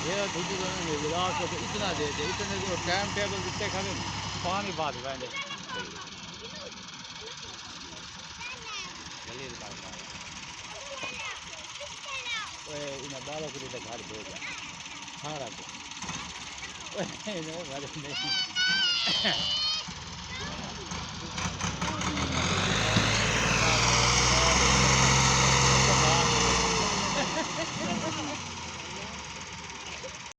ये दूसरी गिलास तो इतना देते, इतने जो टाइम टेबल दिते खाली पानी बाद वेंदे जल्दी निकाल ओए इन बालों को तो घर दे जा सारा को ओए नो घर नहीं